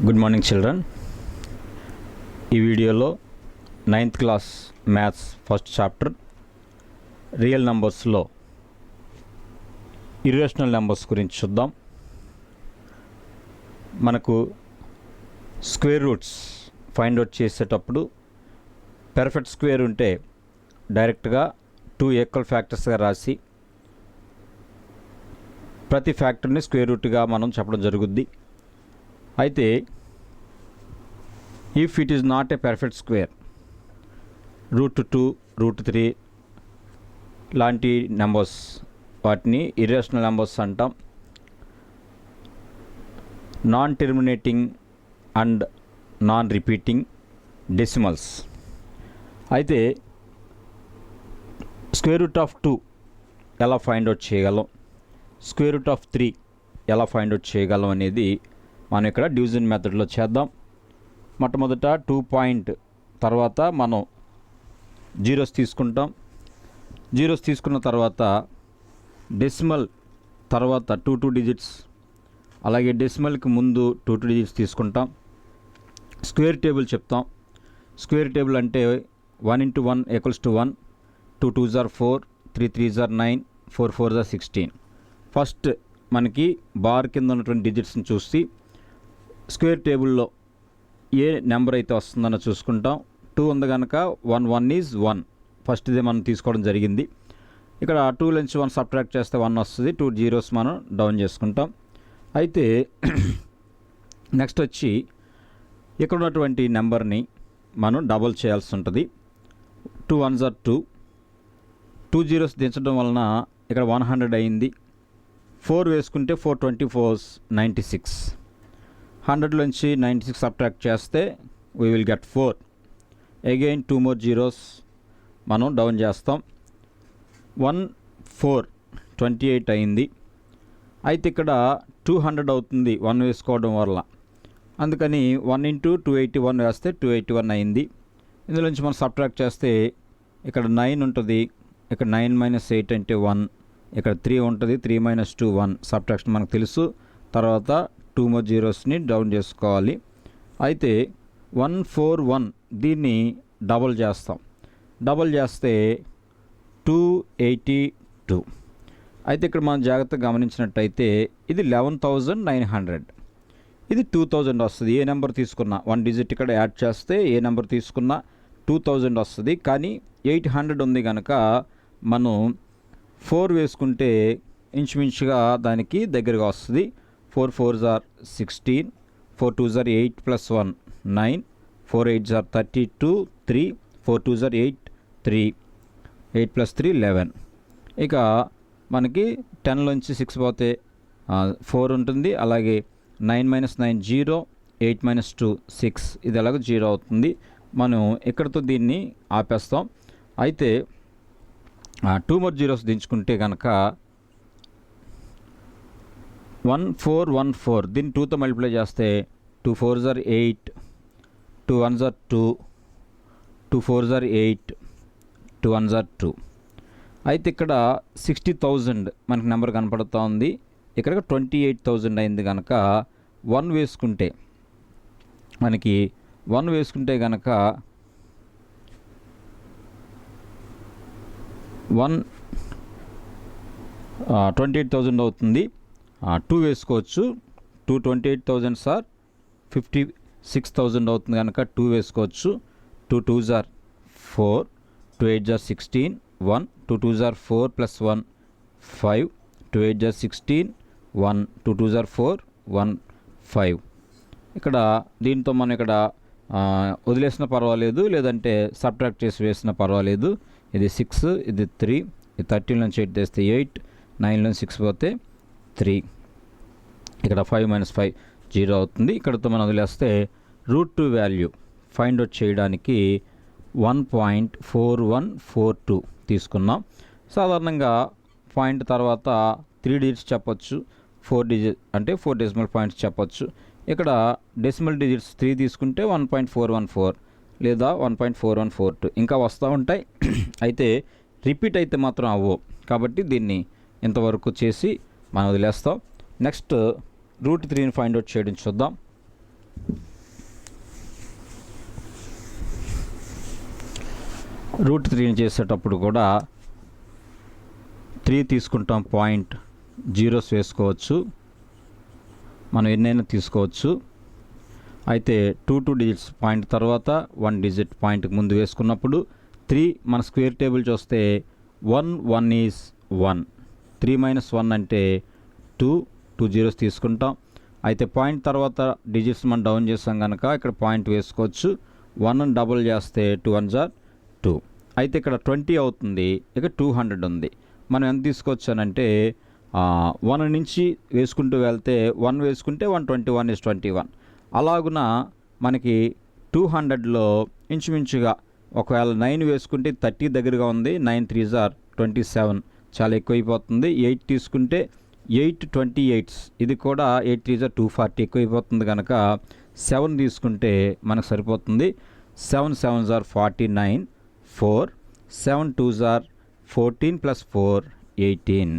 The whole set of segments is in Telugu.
Good morning children. ఈ వీడియోలో 9th class maths first chapter real నంబర్స్లో ఇర్రేషనల్ నెంబర్స్ గురించి చూద్దాం. మనకు స్క్వేర్ రూట్స్ ఫైండ్ అవుట్ చేసేటప్పుడు పెర్ఫెక్ట్ స్క్వేర్ ఉంటే డైరెక్ట్గా 2 ఈక్వల్ ఫ్యాక్టర్స్గా రాసి ప్రతి ఫ్యాక్టర్ని స్క్వేర్ రూట్గా మనం చెప్పడం జరుగుద్ది. అయితే if it is not a perfect square, √2, √3 లాంటి నెంబర్స్, వాటిని ఇర్రేషనల్ నెంబర్స్ అంటాం. Non terminating and non repeating decimals. అయితే స్క్వేర్ రూట్ ఆఫ్ 2 ఎలా ఫైండ్ అవుట్ చేయగలం, స్క్వేర్ రూట్ ఆఫ్ 3 ఎలా ఫైండ్ అవుట్ చేయగలం అనేది మనం ఇక్కడ డివిజన్ మెథడ్లో చేద్దాం. మొట్టమొదట 2 పాయింట్ తర్వాత మనం జీరోస్ తీసుకుంటాం. జీరోస్ తీసుకున్న తర్వాత డెసిమల్ తర్వాత 2 డిజిట్స్, అలాగే డెసిమల్కి ముందు 2 డిజిట్స్ తీసుకుంటాం. స్క్వేర్ టేబుల్ చెప్తాం. స్క్వేర్ టేబుల్ అంటే 1 × 1 = 1, 2 2s are 4, 3 3s are 9, 4 4s are 16. First మనకి బార్ కింద ఉన్నటువంటి డిజిట్స్ని చూసి స్క్వేర్ టేబుల్లో ఏ నెంబర్ అయితే వస్తుందన్న చూసుకుంటాం. 2 ఉంది కనుక 1 1 ఈజ్ 1, ఫస్ట్ ఇదే మనం తీసుకోవడం జరిగింది. ఇక్కడ 2 నుంచి 1 సబ్ట్రాక్ట్ చేస్తే 1 వస్తుంది. 2 జీరోస్ మనం డౌన్ చేసుకుంటాం. అయితే నెక్స్ట్ వచ్చి ఇక్కడ ఉన్నటువంటి నెంబర్ని మనం డబుల్ చేయాల్సి ఉంటుంది. 2 1s are 2, 2 జీరోస్ దించడం వలన ఇక్కడ 100 అయింది. 4 వేసుకుంటే 4 24s 96. 100 నుంచి 96 సబ్ట్రాక్ట్ చేస్తే we will get 4. Again 2 more zeros మనం డౌన్ చేస్తాం. 1 4 28 అయింది. అయితే ఇక్కడ 200 అవుతుంది 1 వేసుకోవడం వల్ల, అందుకని 1 × 281 వేస్తే 281 అయింది. ఇందులో నుంచి మనం సబ్ట్రాక్ట్ చేస్తే ఇక్కడ 9 ఉంటుంది, ఇక్కడ 9 - 8 అంటే 1, ఇక్కడ 3 ఉంటుంది, 3 - 2 1. సబ్ట్రాక్షన్ మనకు తెలుసు. తర్వాత 2 more జీరోస్ని డౌన్ చేసుకోవాలి. అయితే 141 దీన్ని డబుల్ చేస్తాం. డబుల్ చేస్తే 282. అయితే ఇక్కడ మనం జాగ్రత్తగా గమనించినట్టయితే ఇది 11,900, ఇది 2000 వస్తుంది. ఏ నెంబర్ తీసుకున్నా 1 డిజిట్ ఇక్కడ యాడ్ చేస్తే ఏ నెంబర్ తీసుకున్నా 2000 వస్తుంది. కానీ 800 ఉంది కనుక మనం 4 వేసుకుంటే ఇంచుమించుగా దానికి దగ్గరగా వస్తుంది. 4 4s are 16, 4 2s are 8 + 1 9, 4 8s are 32, 3 4 2s are 8, 3 8 + 3 11. ఇక మనకి 10లోంచి 6 పోతే 4 ఉంటుంది. అలాగే 9 - 9 0, 8 - 2 6, ఇది అలాగే 0 అవుతుంది. మనం ఇక్కడతో దీన్ని ఆపేస్తాం. అయితే 2 more జీరోస్ దించుకుంటే కనుక 1414 దీన్ని 2తో మల్టిప్లై చేస్తే 2 4s are 8, 2 1s are 2, 2 4s are 8, 2 1s are 2. అయితే ఇక్కడ 60,000 మనకి నెంబర్ కనపడుతూ ఉంది. ఇక్కడ 28,000 అయింది కనుక 1 వేసుకుంటే మనకి 1 వేసుకుంటే కనుక 28,000 అవుతుంది. 2 వేసుకోవచ్చు. 2 28,000 సార్ 56,000 అవుతుంది కనుక 2 వేసుకోవచ్చు. 2 2s are 4, 2 8s are 16, 1 2 2s are 4 + 1 5, 2 8s are 16, 1 2 2s are 4 1 5. ఇక్కడ దీంతో మనం ఇక్కడ వదిలేసిన పర్వాలేదు, లేదంటే సబ్ట్రాక్ట్ చేసి వేసిన పర్వాలేదు. ఇది 6, ఇది 3, ఇది 13 నుంచి 8 తెస్తే 8, 9 నుంచి 6 పోతే 3, ఇక్కడ 5 - 5 0 అవుతుంది. ఇక్కడతో మనం వదిలేస్తే √2 వాల్యూ ఫైండ్ అవుట్ చేయడానికి 1.4142 తీసుకున్నాం. సాధారణంగా పాయింట్ తర్వాత 3 డిజిట్స్ చెప్పొచ్చు, 4 డిజిట్ అంటే 4 డెసిమల్ పాయింట్స్ చెప్పొచ్చు. ఇక్కడ డెసిమల్ డిజిట్స్ 3 తీసుకుంటే 1.414 లేదా 1.4142 ఇంకా వస్తూ ఉంటాయి. అయితే రిపీట్ అయితే మాత్రం అవ్వవు. కాబట్టి దీన్ని ఇంతవరకు చేసి మనం వదిలేస్తాం. నెక్స్ట్ √3ని ఫైండ్ అవుట్ చేయడం చూద్దాం. రూట్ 3ని చేసేటప్పుడు కూడా 3 తీసుకుంటాం, పాయింట్ జీరోస్ వేసుకోవచ్చు, మనం ఎన్నైనా తీసుకోవచ్చు. అయితే 2 డిజిట్స్ పాయింట్ తర్వాత 1 డిజిట్ పాయింట్కి ముందు వేసుకున్నప్పుడు 3 మన స్క్వేర్ టేబుల్ చూస్తే 1 ఈజ్ 1, 3 - 1 అంటే 2 జీరోస్ తీసుకుంటాం. అయితే పాయింట్ తర్వాత డిజిట్స్ మనం డౌన్ చేస్తాం కనుక ఇక్కడ పాయింట్ వేసుకోవచ్చు. 1 డబుల్ చేస్తే 2 1 = 2. అయితే ఇక్కడ 20 అవుతుంది, ఇక 200 ఉంది. మనం ఎంత తీసుకోవచ్చానంటే 1 నుంచి వేసుకుంటూ వెళ్తే 1 వేసుకుంటే 121 = 21. అలాగున మనకి 200లో ఇంచుమించుగా ఒకవేళ 9 వేసుకుంటే 30 దగ్గరగా ఉంది. 9 3 = 27, చాలా ఎక్కువైపోతుంది. 8 తీసుకుంటే 8 28, ఇది కూడా 8 3 = 240, ఎక్కువైపోతుంది కనుక 7 తీసుకుంటే మనకు సరిపోతుంది. 7 7 = 49, 4 7 2 = 14 + 4 18.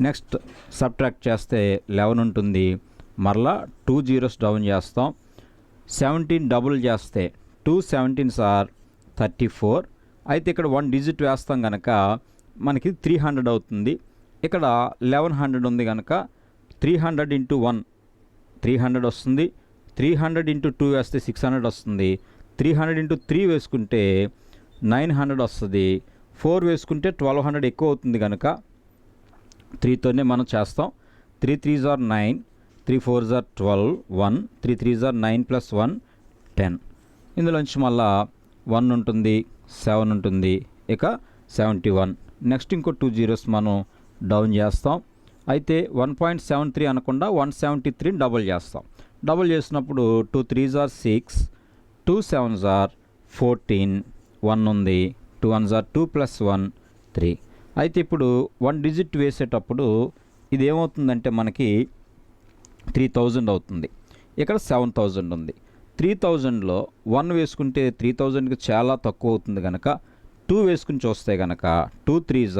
నెక్స్ట్ సబ్ట్రాక్ట్ చేస్తే 11 ఉంటుంది. మరలా 2 జీరోస్ డౌన్ చేస్తాం. 17 డబుల్ చేస్తే 2 17s = 34. అయితే ఇక్కడ 1 డిజిట్ వేస్తాం కనుక మనకి 300 అవుతుంది. ఇక్కడ 1100 ఉంది కనుక 300 × 1 300 వస్తుంది. 300 × 2 వేస్తే 600 వస్తుంది. 300 × 3 వేసుకుంటే 900 వస్తుంది. 4 వేసుకుంటే 1200 ఎక్కువ అవుతుంది కనుక 3తోనే మనం చేస్తాం. 3 3 = 9, 3 4 = 12, 1 3 3 = 9 + 1 10. ఇందులోంచి మళ్ళా 1 ఉంటుంది, 7 ఉంటుంది, ఇక 71. నెక్స్ట్ ఇంకో 2 జీరోస్ మనం డౌన్ చేస్తాం. అయితే 1.73 అనకుండా 173 డబుల్ చేస్తాం. డబుల్ చేసినప్పుడు 2 3 = 6, 2 7 = 14, 1 ఉంది, 2 1 = 2 + 1 3. అయితే ఇప్పుడు 1 డిజిట్ వేసేటప్పుడు ఇది ఏమవుతుందంటే మనకి 3000 అవుతుంది. ఇక్కడ 7000 ఉంది. 3000లో 1 వేసుకుంటే 3000కి చాలా తక్కువ అవుతుంది కనుక 2 వేసుకుని చూస్తే కనుక 2 3 =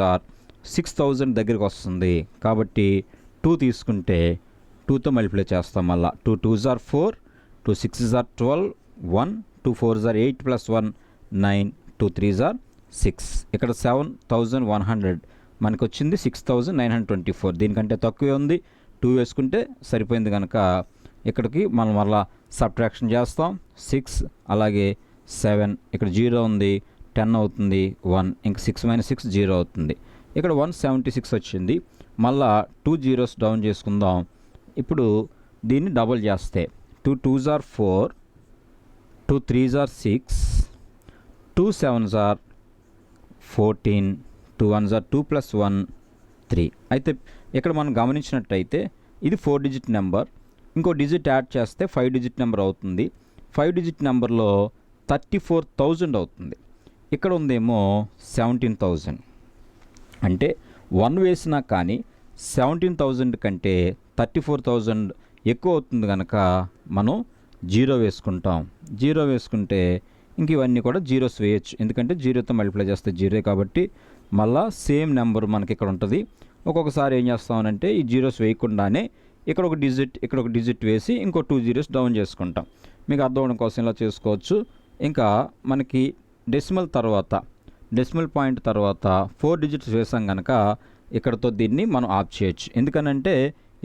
6000 దగ్గరికి వస్తుంది. కాబట్టి 2 తీసుకుంటే 2తో మల్టిప్లై చేస్తాం. మళ్ళీ 2 2 = 4, 2 6 = 12, 1 2 4 = 8 + 1 9, 2 3 = 6. ఇక్కడ 7100 మనకు వచ్చింది. 6924, దీనికంటే తక్కువే ఉంది. 2 వేసుకుంటే సరిపోయింది కనుక ఇక్కడికి మనం మళ్ళీ సబ్ట్రాక్షన్ చేస్తాం. 6 అలాగే 7, ఇక్కడ 0 ఉంది, 10 అవుతుంది, 1 ఇంక 6 - 6 0 అవుతుంది. ఇక్కడ 176 వచ్చింది. మళ్ళా 2 జీరోస్ డౌన్ చేసుకుందాం. ఇప్పుడు దీన్ని డబుల్ చేస్తే 2 2 = 4, 2 3 = 6, 2 7 = 14, 2 1 = 2 + 1 3. అయితే ఇక్కడ మనం గమనించినట్టయితే ఇది 4 డిజిట్ నెంబర్. ఇంకో డిజిట్ యాడ్ చేస్తే 5 డిజిట్ నెంబర్ అవుతుంది. 5 డిజిట్ నెంబర్లో 34,000 అవుతుంది. ఇక్కడ ఉందేమో 17,000. అంటే 1 వేసినా కానీ 17,000 కంటే 34,000 ఎక్కువ అవుతుంది కనుక మనం 0 వేసుకుంటాం. 0 వేసుకుంటే ఇంక ఇవన్నీ కూడా జీరోస్ వేయచ్చు, ఎందుకంటే 0తో మల్టిప్లై చేస్తే 0 కాబట్టి మళ్ళా సేమ్ నెంబర్ మనకి ఇక్కడ ఉంటుంది. ఒక్కొక్కసారి ఏం చేస్తామనంటే ఈ జీరోస్ వేయకుండానే ఇక్కడ ఒక డిజిట్ ఇక్కడ ఒక డిజిట్ వేసి ఇంకో 2 జీరోస్ డౌన్ చేసుకుంటాం. మీకు అర్థం అవడం కోసం ఇలా చేసుకోవచ్చు. ఇంకా మనకి డెసిమల్ పాయింట్ తర్వాత 4 డిజిట్స్ వేసాం కనుక ఇక్కడతో దీన్ని మనం ఆఫ్ చేయొచ్చు. ఎందుకనంటే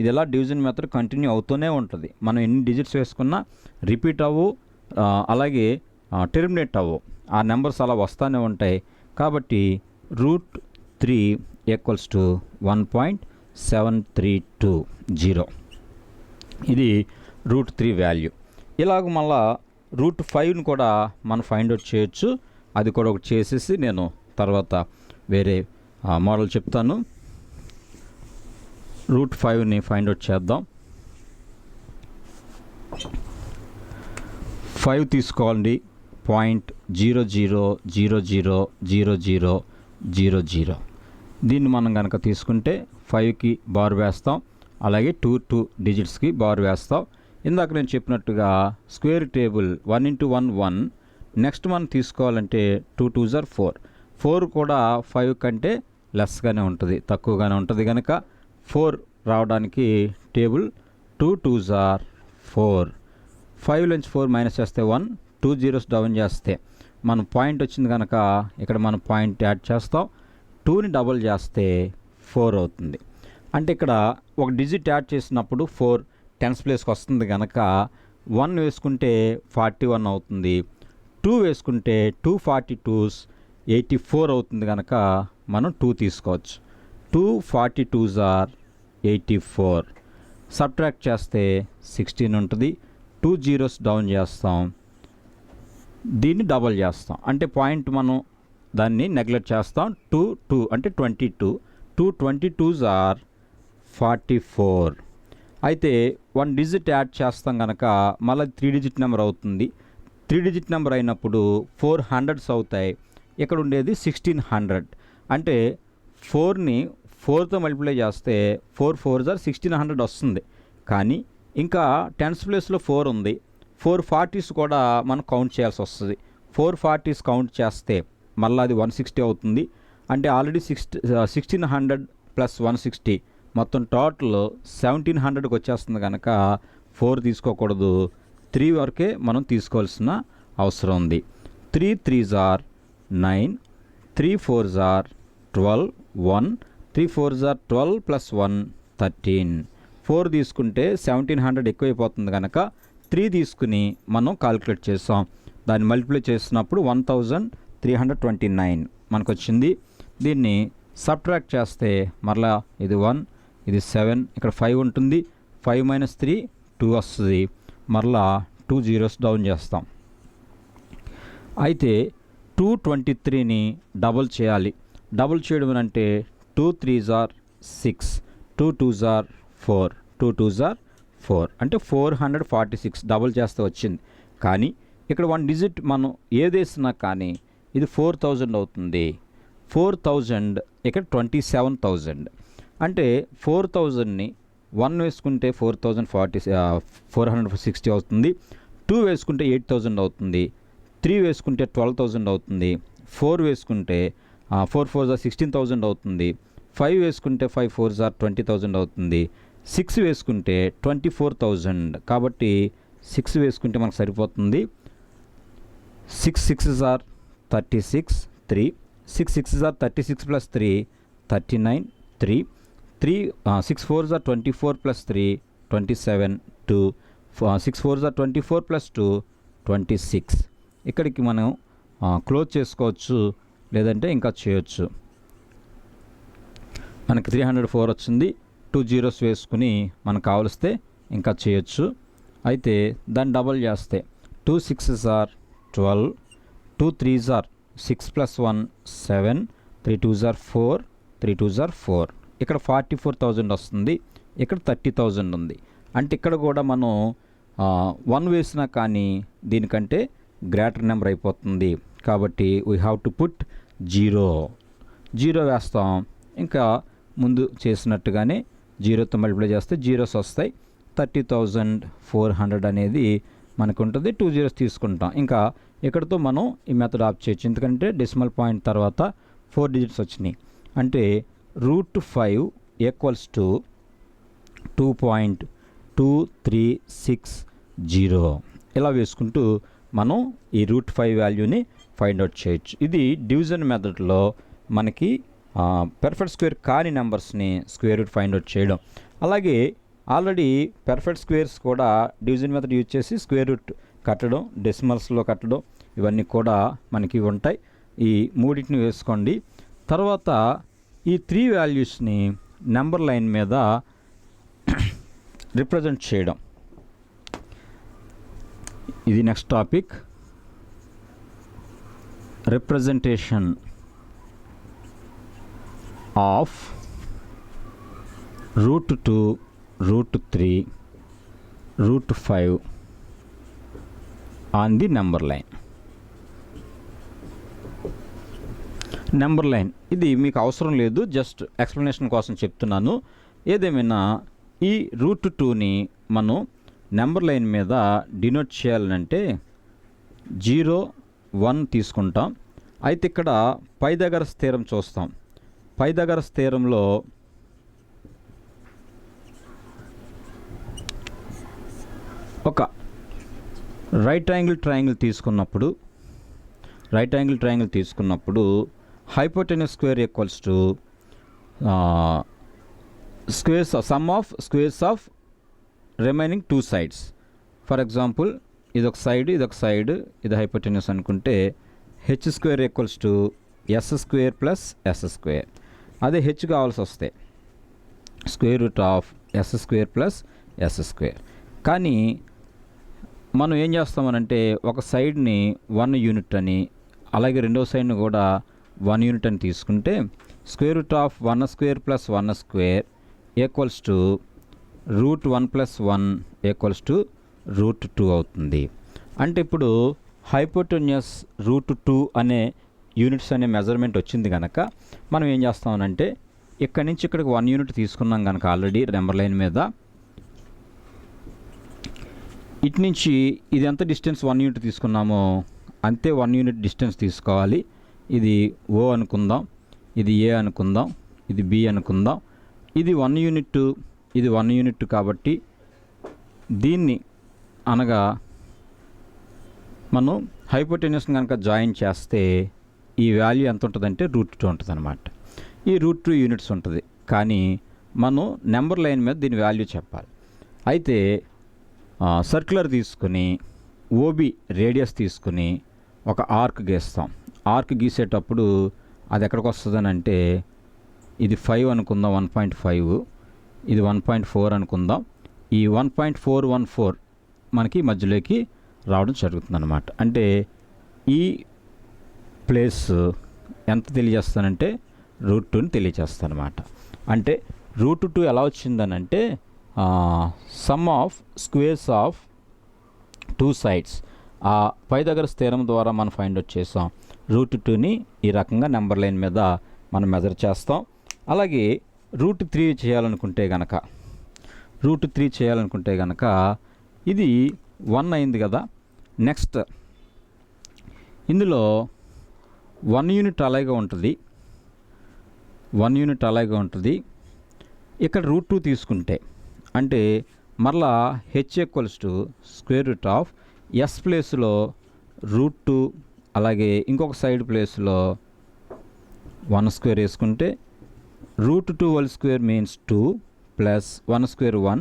ఇది ఎలా డివిజన్ మెథడ్ కంటిన్యూ అవుతూనే ఉంటుంది. మనం ఎన్ని డిజిట్స్ వేసుకున్నా రిపీట్ అవ్వు, అలాగే టెర్మినేట్ అవ్వు, ఆ నెంబర్స్ అలా వస్తూనే ఉంటాయి. కాబట్టి √3 = 1.7320, ఇది √3 వాల్యూ. ఇలాగ మళ్ళా √5ని కూడా మనం ఫైండ్ అవుట్ చేయొచ్చు. అది కూడా ఒకటి చేసేసి నేను తర్వాత వేరే మోడల్ చెప్తాను. √5ని ఫైండ్ అవుట్ చేద్దాం. 5 తీసుకోవాలండి. 0.000000. దీన్ని మనం కనుక తీసుకుంటే 5కి బార్ వేస్తాం, అలాగే 2 డిజిట్స్కి బార్ వేస్తాం. ఇందాక నేను చెప్పినట్టుగా స్క్వేర్ టేబుల్ 1 × 1 1. నెక్స్ట్ మనం తీసుకోవాలంటే 2 2 = 4. 4 కూడా 5 కంటే లెస్గానే ఉంటుంది, తక్కువగానే ఉంటుంది కనుక 4 రావడానికి టేబుల్ 2 2 = 4. 5 నుంచి 4 మైనస్ చేస్తే 1, 2 జీరోస్ డౌన్ చేస్తే మనం పాయింట్ వచ్చింది కనుక ఇక్కడ మనం పాయింట్ యాడ్ చేస్తాం. 2ని డబుల్ చేస్తే 4 అవుతుంది. అంటే ఇక్కడ ఒక డిజిట్ యాడ్ చేసినప్పుడు 4 టెన్స్ ప్లేస్కి వస్తుంది కనుక 1 వేసుకుంటే 41 అవుతుంది. 2 వేసుకుంటే 2 42s 84 అవుతుంది కనుక మనం 2 తీసుకోవచ్చు. 2 42s ఆర్ 84. సబ్ట్రాక్ట్ చేస్తే 16 ఉంటుంది. 2 జీరోస్ డౌన్ చేస్తాం, దీన్ని డబల్ చేస్తాం. అంటే పాయింట్ మనం దాన్ని నెగ్లెక్ట్ చేస్తాం. 2 2 అంటే 22. 2 22s ఆర్ 44. అయితే 1 డిజిట్ యాడ్ చేస్తాం కనుక మళ్ళీ 3 డిజిట్ నెంబర్ అవుతుంది. 3 డిజిట్ నెంబర్ అయినప్పుడు 4 హండ్రెడ్స్ అవుతాయి. ఇక్కడ ఉండేది 1600. అంటే 4ని 4తో మల్టిప్లై చేస్తే 4 4s ఆర్ 1600 వస్తుంది. కానీ ఇంకా టెన్స్ ప్లేస్లో 4 ఉంది. 4 40s కూడా మనం కౌంట్ చేయాల్సి వస్తుంది. 4 40s కౌంట్ చేస్తే మళ్ళీ అది 160 అవుతుంది. అంటే ఆల్రెడీ 1600 ప్లస్ 160 మొత్తం టోటల్ 1700కి వచ్చేస్తుంది కనుక 4 తీసుకోకూడదు. 3 వరకే మనం తీసుకోవాల్సిన అవసరం ఉంది. 3 3s are 9, 3 4s are 12, 1 3 4s are 12 plus 1 13. 4 తీసుకుంటే 1700 ఎక్కువైపోతుంది కనుక 3 తీసుకుని మనం కాలిక్యులేట్ చేస్తాం. దాన్ని మల్టిప్లై చేసినప్పుడు 1329 మనకు వచ్చింది. దీన్ని సబ్ట్రాక్ట్ చేస్తే మరలా ఇది 1, ఇది 7, ఇక్కడ 5 ఉంటుంది. 5 మైనస్ 3 2 వస్తుంది. మరలా 2 జీరోస్ డౌన్ చేస్తాం. అయితే 223ని డబుల్ చేయాలి. డబుల్ చేయడం అంటే 2 3s are 6, 2 2s are 4, 2 2s are 4 అంటే 446 డబుల్ చేస్తే వచ్చింది. కానీ ఇక్కడ 1 డిజిట్ మనం ఏదేసినా కానీ ఇది 4000 అవుతుంది. 4000 ఇక్కడ 27,000. అంటే 4000ని 1 వేసుకుంటే 460 అవుతుంది. 2 వేసుకుంటే 8000 అవుతుంది. 3 వేసుకుంటే 12,000 అవుతుంది. 4 వేసుకుంటే 4 4s ఆర్ 16,000 అవుతుంది. 5 వేసుకుంటే 5 4s ఆర్ 20,000 అవుతుంది. 6 వేసుకుంటే 24,000. కాబట్టి 6 వేసుకుంటే మనకు సరిపోతుంది. 6 6s are 36, 3 6 6s are 36 plus 3 39, 3 6 4s are 24 plus 3 27, 2 6 4s are 24 plus 2 26. ఇక్కడికి మనం క్లోజ్ చేసుకోవచ్చు, లేదంటే ఇంకా చేయొచ్చు. మనకి 304 వచ్చింది. 2 జీరోస్ వేసుకుని మనకు కావలిస్తే ఇంకా చేయొచ్చు. అయితే దాన్ని డబల్ చేస్తే 2 6s are 12, 2 3s are 6 plus 1 7, 3 2s are 4, 3 2s are 4. ఇక్కడ 44,000 వస్తుంది. ఇక్కడ 30,000 ఉంది. అంటే ఇక్కడ కూడా మనం 1 వేసినా కానీ దీనికంటే గ్రేటర్ నెంబర్ అయిపోతుంది. కాబట్టి వీ హ్యావ్ టు పుట్ 0 వేస్తాం. ఇంకా ముందు చేసినట్టుగానే 0తో మల్టిప్లై చేస్తే జీరోస్ వస్తాయి. 30,400 అనేది మనకు ఉంటుంది. 2 జీరోస్ తీసుకుంటాం. ఇంకా ఇక్కడతో మనం ఈ మెథడ్ ఆఫ్ చేయొచ్చు. ఎందుకంటే డెసిమల్ పాయింట్ తర్వాత 4 డిజిట్స్ వచ్చినాయి. అంటే √5 ఈక్వల్స్ టు 2.2360 ఇలా వేసుకుంటూ మనం ఈ √5 వాల్యూని ఫైండ్ అవుట్ చేయొచ్చు. ఇది డివిజన్ మెథడ్లో మనకి పెర్ఫెక్ట్ స్క్వేర్ కాని నెంబర్స్ని స్క్వేర్ రూట్ ఫైండ్ అవుట్ చేయడం. అలాగే ఆల్రెడీ పెర్ఫెక్ట్ స్క్వేర్స్ కూడా డివిజన్ మెథడ్ యూజ్ చేసి స్క్వేర్ రూట్ కట్టడం, డెసిమల్స్లో కట్టడం ఇవన్నీ కూడా మనకి ఉంటాయి. ఈ మూడింటిని వేసుకోండి. తర్వాత ఈ 3 వాల్యూస్ని నెంబర్ లైన్ మీద రిప్రజెంట్ చేయడం, ఇది next topic. Representation of √2, √3, √5 on the number line. Number line ఇది మీకు అవసరం లేదు, జస్ట్ ఎక్స్ప్లెనేషన్ కోసం చెప్తున్నాను. ఏదేమైనా ఈ √2ని మనం నెంబర్ లైన్ మీద డినోట్ చేయాలంటే 0 1 తీసుకుంటాం. అయితే ఇక్కడ పైథాగరస్ థీరం చూస్తాం. పైథాగరస్ థీరంలో ఒక రైట్ యాంగిల్ ట్రయాంగిల్ తీసుకున్నప్పుడు hypotenuse square equals to sum of squares of remaining 2 sides. For example ఇదొక సైడ్ ఇది హైపోటెన్యూస్ అనుకుంటే H square equals to S square plus S square. అదే హెచ్ కావాల్సి వస్తే square root of S square plus S square. కానీ మనం ఏం చేస్తామనంటే ఒక సైడ్ని 1 యూనిట్ అని అలాగే రెండో సైడ్ని కూడా 1 యూనిట్ అని తీసుకుంటే square root of 1 square plus 1 square equals to route 1 plus 1 equals to root 2 అవుతుంది. అంటే ఇప్పుడు హైపోటెన్యూస్ రూట్ 2 అనే యూనిట్స్ అనే మెజర్మెంట్ వచ్చింది కనుక మనం ఏం చేస్తామనంటే ఇక్కడి నుంచి ఇక్కడికి 1 యూనిట్ తీసుకున్నాం కనుక ఆల్రెడీ నెంబర్ లైన్ మీద, ఇటు నుంచి ఇది ఎంత డిస్టెన్స్ 1 యూనిట్ తీసుకున్నామో అంతే 1 యూనిట్ డిస్టెన్స్ తీసుకోవాలి. ఇది ఓ అనుకుందాం, ఇది ఏ అనుకుందాం, ఇది బి అనుకుందాం. ఇది 1 యూనిట్, ఇది 1 యూనిట్ కాబట్టి దీన్ని అనగా మనం హైపోటెన్యూస్ కనుక జాయిన్ చేస్తే ఈ వాల్యూ ఎంత ఉంటుందంటే రూట్ 2 ఉంటుంది అనమాట. ఈ రూట్ 2 యూనిట్స్ ఉంటుంది. కానీ మనం నెంబర్ లైన్ మీద దీని వాల్యూ చెప్పాలి. అయితే సర్క్యులర్ తీసుకుని ఓబి రేడియస్ తీసుకుని ఒక ఆర్క్ గీస్తాం. ఆర్క్ గీసేటప్పుడు అది ఎక్కడికి వస్తుందని అంటే ఇది 5 అనుకుందాం, 1.5, ఇది 1.4 అనుకుందాం. ఈ 1.414 మనకి మధ్యలోకి రావడం జరుగుతుందన్నమాట. అంటే ఈ ప్లేస్ ఎంత తెలియజేస్తానంటే రూట్ 2ని తెలియజేస్తాను అనమాట. అంటే రూట్ 2 ఎలా వచ్చిందనంటే sum of squares of 2 sides. ఆ పైథాగరస్ థీరం ద్వారా మనం ఫైండ్ అవుట్ చేసాం. రూట్ 2ని ఈ రకంగా నెంబర్ లైన్ మీద మనం మెజర్ చేస్తాం. అలాగే రూట్ 3 చేయాలనుకుంటే గనక ఇది 1 అయింది కదా. నెక్స్ట్ ఇందులో 1 యూనిట్ అలాగే ఉంటుంది, 1 యూనిట్ అలాగే ఉంటుంది. ఇక్కడ రూట్ 2 తీసుకుంటే అంటే మరలా H equals to square root of S ప్లేస్లో రూట్ 2, అలాగే ఇంకొక సైడ్ ప్లేస్లో 1 స్క్వేర్ వేసుకుంటే root 2 whole square means 2 plus 1 square 1,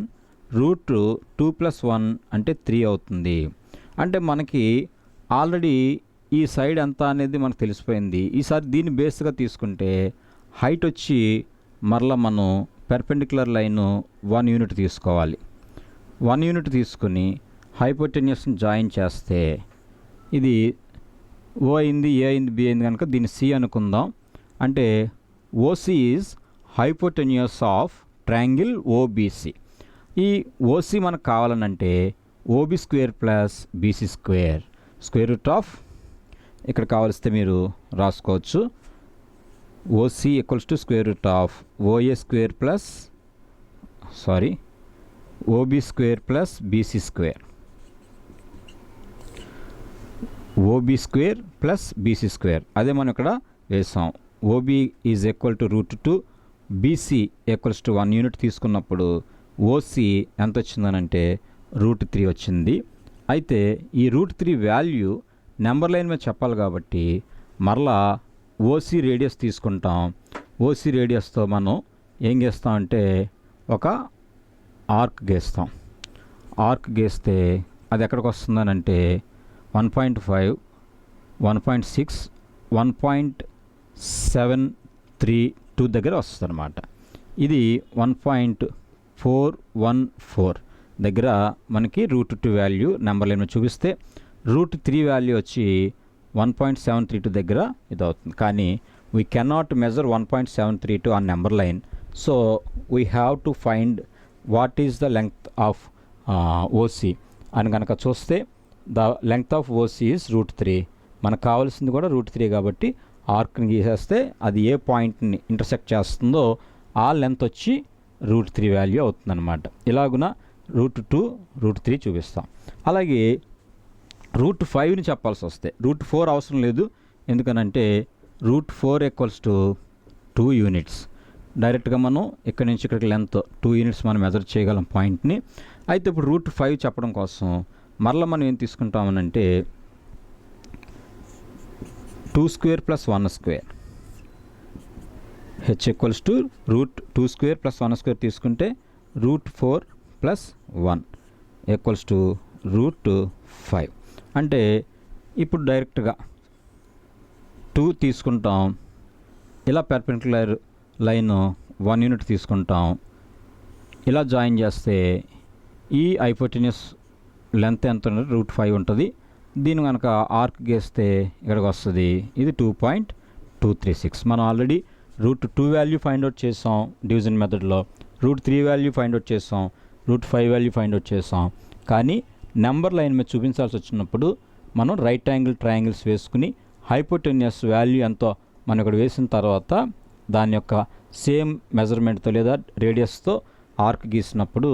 root 2 plus 1 అంటే 3 అవుతుంది. అంటే మనకి ఆల్రెడీ ఈ సైడ్ ఎంత అనేది మనకు తెలిసిపోయింది. ఈసారి దీన్ని బేస్గా తీసుకుంటే హైట్ వచ్చి మరలా మనం పెర్పెండిక్యులర్ లైన్ 1 యూనిట్ తీసుకోవాలి. 1 యూనిట్ తీసుకుని హైపోటెన్యూస్ని జాయిన్ చేస్తే ఇది ఓ అయింది, ఏ అయింది, బి అయింది కనుక దీన్ని సి అనుకుందాం. అంటే OC is hypotenuse of triangle OBC. ఈ ఓసి మనకు కావాలనంటే OB square plus BC square, square root of ఇక్కడ కావలిస్తే మీరు రాసుకోవచ్చు OC equals to square root of OA square plus OB square plus BC square, OB square plus BC square. అదే మనం ఇక్కడ వేసాం. OB is equal to root 2, BC equals to 1 unit తీసుకున్నప్పుడు ఓసి ఎంత వచ్చిందనంటే రూట్ 3 వచ్చింది. అయితే ఈ రూట్ 3 వాల్యూ నెంబర్ లైన్ మీద చెప్పాలి కాబట్టి మరలా ఓసి రేడియస్ తీసుకుంటాం. ఓసి రేడియస్తో మనం ఏం చేస్తామంటే ఒక ఆర్క్ గీస్తాం. ఆర్క్ గీస్తే అది ఎక్కడికి వస్తుందనంటే 1.5, 1.6, 1.732 దగ్గర వస్తుంది అనమాట. ఇది 1.414 దగ్గర మనకి రూట్ 2 వాల్యూ నెంబర్ లైన్ చూపిస్తే రూట్ 3 వాల్యూ వచ్చి 1.732 దగ్గర ఇది అవుతుంది. కానీ we cannot measure 1.732 on number line. So we have to find what is the length of OC అని కనుక చూస్తే the length of OC is root 3. మనకు కావాల్సింది కూడా రూట్ 3 కాబట్టి ఆర్క్ని గీసేస్తే అది ఏ పాయింట్ని ఇంటర్సెక్ట్ చేస్తుందో ఆ లెంత్ వచ్చి రూట్ 3 వాల్యూ అవుతుందన్నమాట. ఇలాగున రూట్ 2, రూట్ 3 చూపిస్తాం. అలాగే రూట్ 5ని చెప్పాల్సి వస్తే రూట్ 4 అవసరం లేదు. ఎందుకనంటే రూట్ 4 ఈక్వల్స్ టు 2 యూనిట్స్. డైరెక్ట్గా మనం ఇక్కడి నుంచి ఇక్కడికి లెంత్ 2 యూనిట్స్ మనం మెజర్ చేయగలం పాయింట్ని. అయితే ఇప్పుడు రూట్ 5 చెప్పడం కోసం మరలా మనం ఏం తీసుకుంటామనంటే 2 square plus 1 square h equals to √2 square plus 1 square తీసుకుంటే √4 ప్లస్ 1 ఈక్వల్స్ టు √5. అంటే ఇప్పుడు డైరెక్ట్గా 2 తీసుకుంటాం, ఇలా పెర్పెండిక్యులర్ లైన్ 1 యూనిట్ తీసుకుంటాం, ఇలా జాయిన్ చేస్తే ఈ హైపోటెన్యూస్ లెంత్ ఎంత ఉంటుంది, √5 ఉంటుంది. దీని కనుక ఆర్క్ గీస్తే ఇక్కడికి వస్తుంది, ఇది 2.236. మనం ఆల్రెడీ √2 వాల్యూ ఫైండ్ అవుట్ చేసాం డివిజన్ మెథడ్లో, √3 వాల్యూ ఫైండ్ అవుట్ చేసాం, √5 వాల్యూ ఫైండ్ అవుట్ చేసాం. కానీ నెంబర్ లైన్ మీద చూపించాల్సి వచ్చినప్పుడు మనం రైట్ యాంగిల్ ట్రయాంగిల్స్ వేసుకుని హైపోటెన్యూస్ వాల్యూ ఎంతో మనం ఇక్కడ వేసిన తర్వాత దాని యొక్క సేమ్ మెజర్మెంట్తో లేదా రేడియస్తో ఆర్క్ గీసినప్పుడు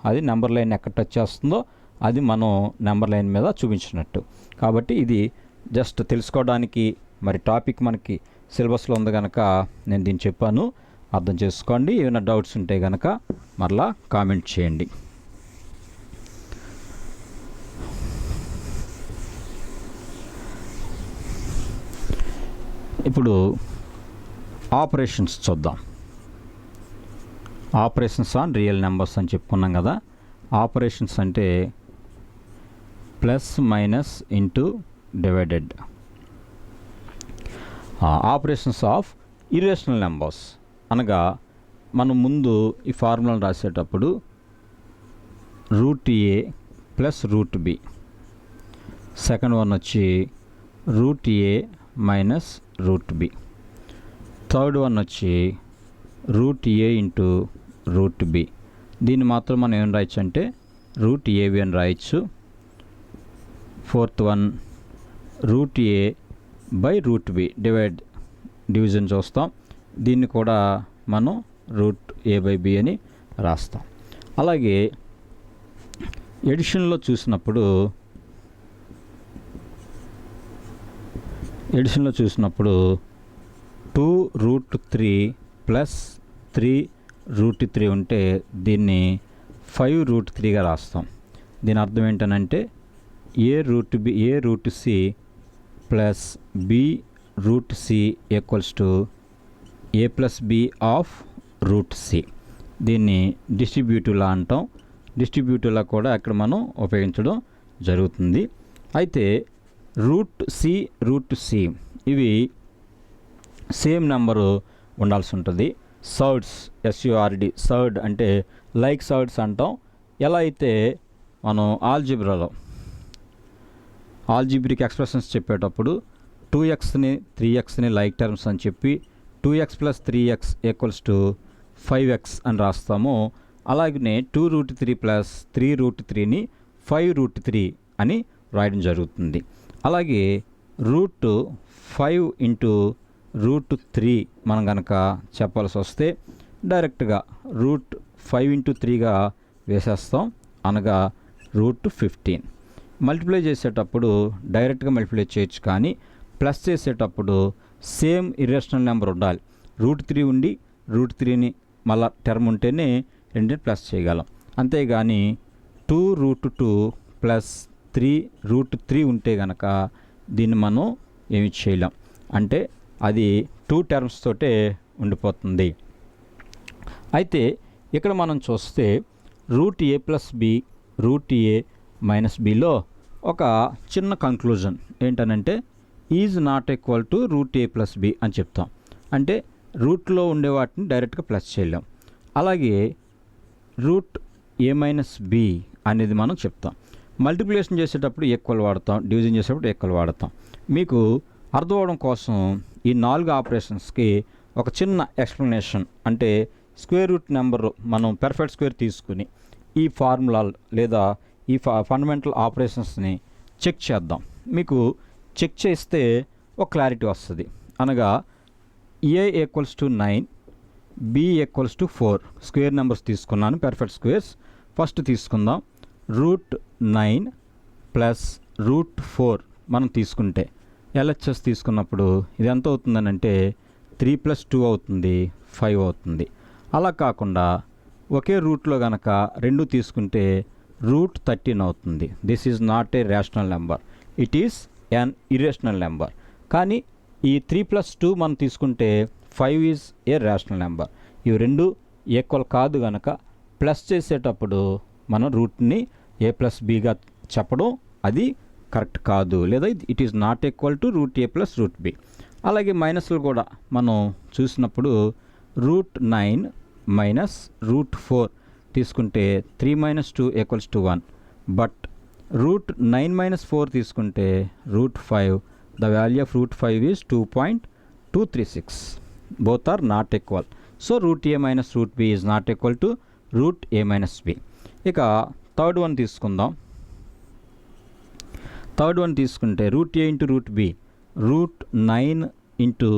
అది నెంబర్ లైన్ ఎక్కడ టచ్ చేస్తుందో అది మనం నెంబర్ లైన్ మీద చూపించినట్టు. కాబట్టి ఇది జస్ట్ తెలుసుకోవడానికి, మరి టాపిక్ మనకి సిలబస్లో ఉంది కనుక నేను దీన్ని చెప్పాను, అర్థం చేసుకోండి. ఏమైనా డౌట్స్ ఉంటే కనుక మరలా కామెంట్ చేయండి. ఇప్పుడు ఆపరేషన్స్ చూద్దాం. ఆపరేషన్స్ ఆన్ రియల్ నెంబర్స్ అని చెప్పుకున్నాం కదా. ఆపరేషన్స్ అంటే plus minus into divided. Operations of irrational numbers అనగా మనం ముందు ఈ ఫార్ములాను రాసేటప్పుడు √a plus √b, second one వచ్చి √a minus √b, third one వచ్చి √a ఇంటూ √b. దీన్ని మాత్రం మనం ఏం రాయొచ్చు అంటే √ab అని రాయొచ్చు. Fourth one √a by √b division చూస్తాం, దీన్ని కూడా మనం √a/b అని రాస్తాం. అలాగే ఎడిషన్లో చూసినప్పుడు 2√3 ప్లస్ 3√3 ఉంటే దీన్ని 5√3గా రాస్తాం. దీని అర్థం ఏంటనంటే a√c plus b√c equals to a+b of √c. దీన్ని డిస్ట్రిబ్యూటివ్లా అంటాం. డిస్ట్రిబ్యూటివ్లా కూడా అక్కడ మనం ఉపయోగించడం జరుగుతుంది. అయితే √c ఇవి సేమ్ నెంబరు ఉండాల్సి ఉంటుంది. సర్డ్స్ SURD, సర్డ్ అంటే లైక్ సర్డ్స్ అంటాం. ఎలా అయితే మనం ఆల్జీబ్రిక్ ఎక్స్ప్రెషన్స్ చెప్పేటప్పుడు 2xని 3xని లైక్ టర్మ్స్ అని చెప్పి 2x plus 3x equals to 5x అని రాస్తాము. అలాగనే 2√3 ప్లస్ 3√3ని 5√3 అని రాయడం జరుగుతుంది. అలాగే √5 ఇంటూ √3 మనం కనుక చెప్పాల్సి వస్తే డైరెక్ట్గా √5 ఇంటూ 3గా వేసేస్తాం, అనగా √15. మల్టిప్లై చేసేటప్పుడు డైరెక్ట్గా మల్టిప్లై చేయొచ్చు, కానీ ప్లస్ చేసేటప్పుడు సేమ్ ఇర్రేషనల్ నెంబర్ ఉండాలి. √3 ఉండి √3ని మళ్ళా టర్మ్ ఉంటేనే రెండింటిని ప్లస్ చేయగలం. అంతేగాని 2√2 ప్లస్ 3√3 ఉంటే కనుక దీన్ని మనం ఏమి చేయలేం, అంటే అది 2 టర్మ్స్ తోటే ఉండిపోతుంది. అయితే ఇక్కడ మనం చూస్తే √a+b √a-bలో ఒక చిన్న కంక్లూజన్ ఏంటనంటే is not equal to √a+b అని చెప్తాం. అంటే రూట్లో ఉండే వాటిని డైరెక్ట్గా ప్లస్ చేయలేం. అలాగే √a-b అనేది మనం చెప్తాం. మల్టిప్లికేషన్ చేసేటప్పుడు ఈక్వల్ వాడతాం, డివిజన్ చేసేటప్పుడు ఈక్వల్ వాడతాం. మీకు అర్థం అవడం కోసం ఈ 4 ఆపరేషన్స్కి ఒక చిన్న ఎక్స్ప్లెనేషన్, అంటే స్క్వేర్ రూట్ నెంబరు మనం పెర్ఫెక్ట్ స్క్వేర్ తీసుకుని ఈ ఫార్ములా లేదా ఈ ఫండమెంటల్ ఆపరేషన్స్ని చెక్ చేద్దాం. మీకు చెక్ చేస్తే ఒక క్లారిటీ వస్తుంది. అనగా a = 9, b = 4 స్క్వేర్ నెంబర్స్ తీసుకున్నాను, పెర్ఫెక్ట్ స్క్వేర్స్. ఫస్ట్ తీసుకుందాం. √9 ప్లస్ √4 మనం తీసుకుంటే LHS తీసుకున్నప్పుడు ఇది ఎంత అవుతుందని అంటే 3 + 2 అవుతుంది, 5 అవుతుంది. అలా కాకుండా ఒకే రూట్లో కనుక 2 తీసుకుంటే రూట్ 13 అవుతుంది. This is not a rational number, it is an irrational number. కానీ ఈ 3+2 మనం తీసుకుంటే 5 ఈజ్ ఏ రేషనల్ నెంబర్. ఇవి రెండు ఈక్వల్ కాదు కనుక ప్లస్ చేసేటప్పుడు మనం రూట్ని a+bగా చెప్పడం అది కరెక్ట్ కాదు, లేదా it is not equal to root a plus root b. అలాగే మైనస్లు కూడా మనం చూసినప్పుడు రూట్ 9 మైనస్ రూట్ 4 తీసుకుంటే 3 - 2 = 1. బట్ రూట్ 9 - 4 తీసుకుంటే root 5, the value of root 5 is 2.236. Both are not equal. So root a minus root b is not equal to root a minus b. ఇక థర్డ్ వన్ తీసుకుందాం. థర్డ్ వన్ తీసుకుంటే root a into root b, root 9 into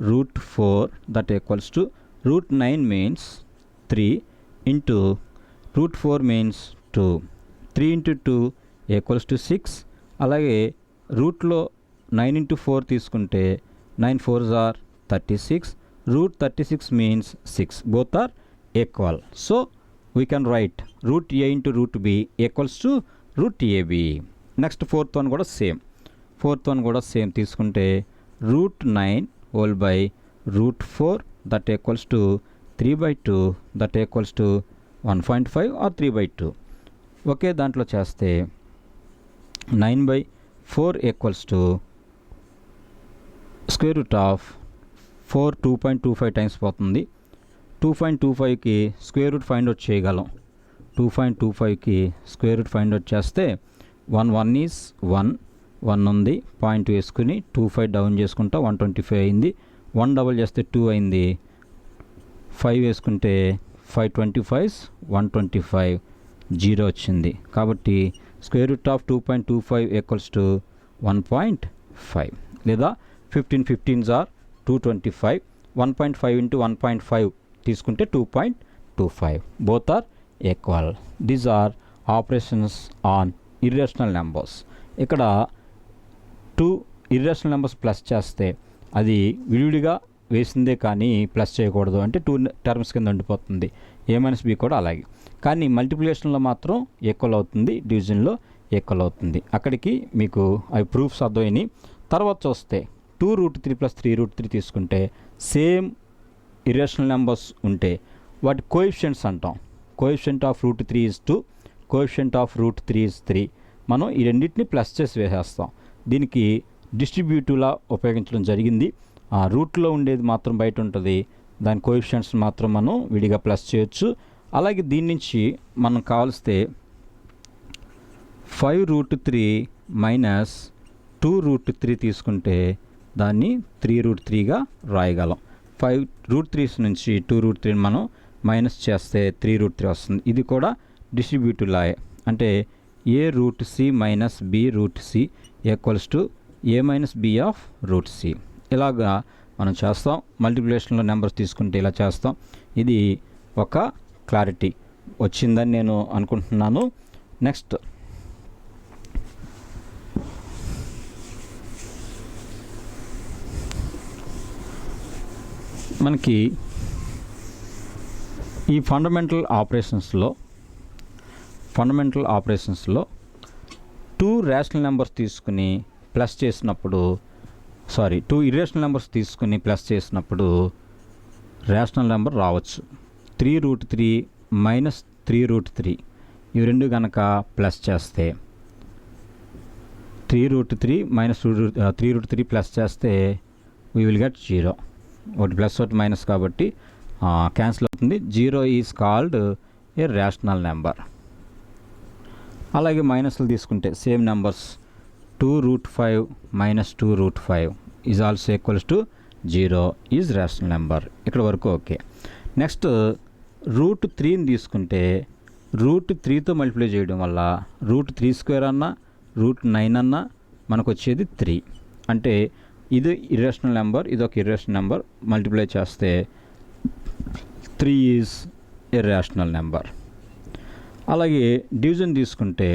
root 4 that equals to root 9 means 3 into root 4 means 2. 3 into 2 equals to 6. అలాగే రూట్లో 9 ఇంటూ 4 తీసుకుంటే 9 4s are 36. Root 36 means 6. Both are equal. So we can write root a into root b equals to root ab. Next fourth one కూడా సేమ్ తీసుకుంటే root 9 whole by root 4 that equals to 3/2 that equals to 1.5 or 3/2. ఒకే దాంట్లో చేస్తే 9/4 equals to square root of 4 2.25 times పోతుంది. 2.25కి స్క్వేర్ రూట్ ఫైండ్ అవుట్ చేయగలం. 2.25కి స్క్వేర్ రూట్ ఫైండ్ అవుట్ చేస్తే 1 ఈజ్ 1 ఉంది, పాయింట్ వేసుకుని 25 డౌన్ చేసుకుంటా 125 అయింది. 1 డబల్ చేస్తే 2 అయింది. 5 వేసుకుంటే 5 125 0 వచ్చింది. కాబట్టి square root of 2.25 equals to 1.5. లేదా 15 15s are 225. 1.5 ఇంటూ 1.5 తీసుకుంటే 2.25. Both are equal. These are operations on irrational numbers. ఇక్కడ 2 ఇర్రేషనల్ నెంబర్స్ ప్లస్ చేస్తే అది విడివిడిగా వేసిందే కానీ ప్లస్ చేయకూడదు, అంటే 2 టర్మ్స్ కింద ఉండిపోతుంది. a - b కూడా అలాగే. కానీ మల్టిప్లికేషన్లో మాత్రం ఈక్వల్ అవుతుంది, డివిజన్లో ఈక్వల్ అవుతుంది. అక్కడికి మీకు అవి ప్రూఫ్స్ అర్థమైనాయి. తర్వాత చూస్తే 2√3 + 3√3 తీసుకుంటే సేమ్ ఇర్రేషనల్ నెంబర్స్ ఉంటే వాటి కోఎఫిషియంట్స్ అంటాం. Coefficient of root 3 is 2, coefficient of root 3 is 3. మనం ఈ రెండింటిని ప్లస్ చేసి వేసేస్తాం. దీనికి డిస్ట్రిబ్యూటివ్లా ఉపయోగించడం జరిగింది. రూట్లో ఉండేది మాత్రం బయట ఉంటుంది, దాని కోఎఫిషియంట్స్ మాత్రం మనం విడిగా ప్లస్ చేయొచ్చు. అలాగే దీని నుంచి మనం కావాల్స్తే 5√3 మైనస్ 2√3 తీసుకుంటే దాన్ని 3√3గా రాయగలం. 5√3 నుంచి 2√3 మనం మైనస్ చేస్తే 3√3 వస్తుంది. ఇది కూడా డిస్ట్రిబ్యూటివ్ లాయే, అంటే a√c minus b√c equals to a minus b of root c. ఇలాగా మనం చేస్తాం. మల్టిప్లికేషన్లో నెంబర్స్ తీసుకుంటే ఇలా చేస్తాం. ఇది ఒక క్లారిటీ వచ్చిందని నేను అనుకుంటున్నాను. నెక్స్ట్ మనకి ఈ ఫండమెంటల్ ఆపరేషన్స్లో 2 రేషనల్ నెంబర్స్ తీసుకుని ప్లస్ చేసినప్పుడు 2 ఇర్రేషనల్ నెంబర్స్ తీసుకుని ప్లస్ చేసినప్పుడు రేషనల్ నెంబర్ రావచ్చు. 3√3 మైనస్ 3√3 ఇవి రెండు కనుక ప్లస్ చేస్తే 3√3 మైనస్ 3√3 ప్లస్ చేస్తే వీ విల్ గెట్ 0. ఒకటి ప్లస్ ఒకటి మైనస్ కాబట్టి క్యాన్సిల్ అవుతుంది. 0 is called a rational number. అలాగే మైనస్లు తీసుకుంటే same numbers 2√5 minus 2√5 is also equals to 0 is rational number. ఇక్కడ వరకు ఓకే. నెక్స్ట్ √3ని తీసుకుంటే √3తో మల్టిప్లై చేయడం వల్ల √3² అన్నా √9 అన్నా మనకు వచ్చేది 3. అంటే ఇది ఇర్రేషనల్ నెంబర్, ఇది ఒక ఇర్రేషనల్ నెంబర్. మల్టిప్లై చేస్తే 3 ఈజ్ ఇర్రేషనల్ నెంబర్. అలాగే డివిజన్ తీసుకుంటే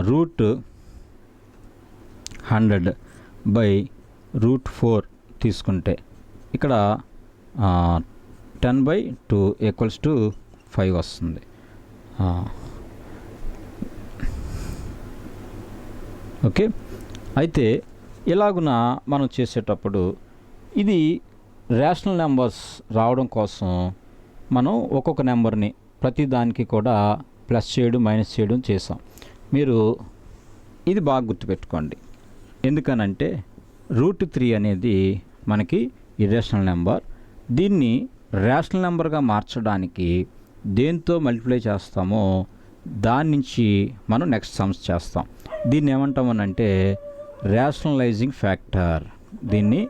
√100 బై √4 తీసుకుంటే ఇక్కడ 10/2 ఈక్వల్స్ టు 5 వస్తుంది. ఓకే, అయితే ఇలాగున మనం చేసేటప్పుడు ఇది రేషనల్ నెంబర్స్ రావడం కోసం మనం ఒక్కొక్క నెంబర్ని ప్రతి దానికి కూడా ప్లస్ చేయడం మైనస్ చేయడం చేసాం. మీరు ఇది బాగా గుర్తుపెట్టుకోండి. ఎందుకనంటే √3 అనేది మనకి ఇర్రేషనల్ నెంబర్. దీన్ని రేషనల్ నెంబర్గా మార్చడానికి దేంతో మల్టిప్లై చేస్తామో దాని నుంచి మనం నెక్స్ట్ సమ్స్ చేస్తాం. దీన్ని ఏమంటామనంటే రేషనలైజింగ్ ఫ్యాక్టర్. దీన్ని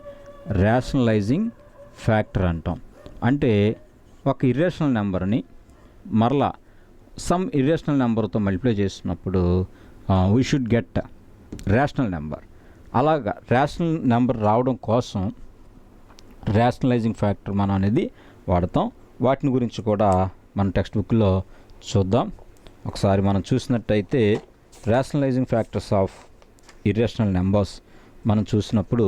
రేషనలైజింగ్ ఫ్యాక్టర్ అంటాం. అంటే ఒక ఇర్రేషనల్ నెంబర్ని మరలా సమ్ ఇర్రేషనల్ నెంబర్తో మల్టిప్లై చేసినప్పుడు we should get rational number. అలాగా రేషనల్ నెంబర్ రావడం కోసం రేషనలైజింగ్ ఫ్యాక్టర్ మనం అనేది వాడతాం. వాటిని గురించి కూడా మన టెక్స్ట్ బుక్లో చూద్దాం. ఒకసారి మనం చూసినట్టయితే rationalizing factors of irrational numbers మనం చూసినప్పుడు